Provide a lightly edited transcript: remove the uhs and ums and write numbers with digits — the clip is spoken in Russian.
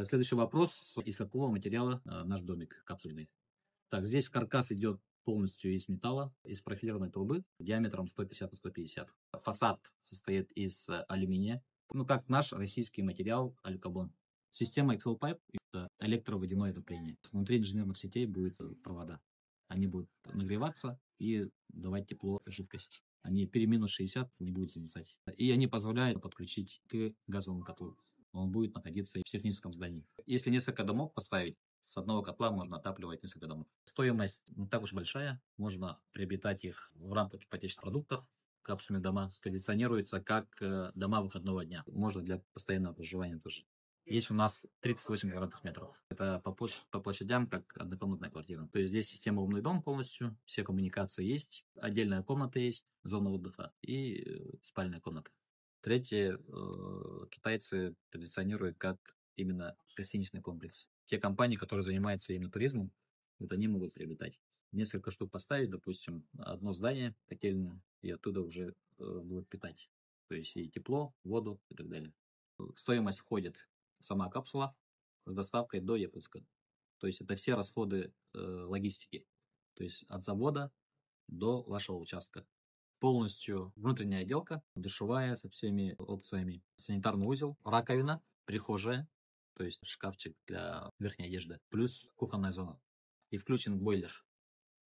Следующий вопрос. Из какого материала наш домик капсульный? Так, здесь каркас идет полностью из металла, из профилированной трубы диаметром 150 на 150. Фасад состоит из алюминия. Ну, как наш российский материал алькабон. Система Excel Pipe– это электроводяное отопление. Внутри инженерных сетей будут провода. Они будут нагреваться и давать тепло жидкости. Они при минус 60 не будут замерзать. И они позволяют подключить к газовому котлу. Он будет находиться в техническом здании. Если несколько домов поставить, с одного котла можно отапливать несколько домов. Стоимость не так уж большая. Можно приобретать их в рамках ипотечных продуктов. Капсульные дома кондиционируются как дома выходного дня. Можно для постоянного проживания тоже. Есть у нас 38 квадратных метров. Это по площадям, как однокомнатная квартира. То есть здесь система умный дом полностью, все коммуникации есть, отдельная комната есть, зона отдыха и спальная комната. Третье, китайцы позиционируют как именно гостиничный комплекс. Те компании, которые занимаются именно туризмом, вот они могут приобретать. Несколько штук поставить, допустим, одно здание котельное, и оттуда уже будут питать. То есть и тепло, воду и так далее. Стоимость входит сама капсула с доставкой до Якутска. То есть это все расходы логистики. То есть от завода до вашего участка. Полностью внутренняя отделка, душевая со всеми опциями, санитарный узел, раковина, прихожая, то есть шкафчик для верхней одежды, плюс кухонная зона. И включен бойлер.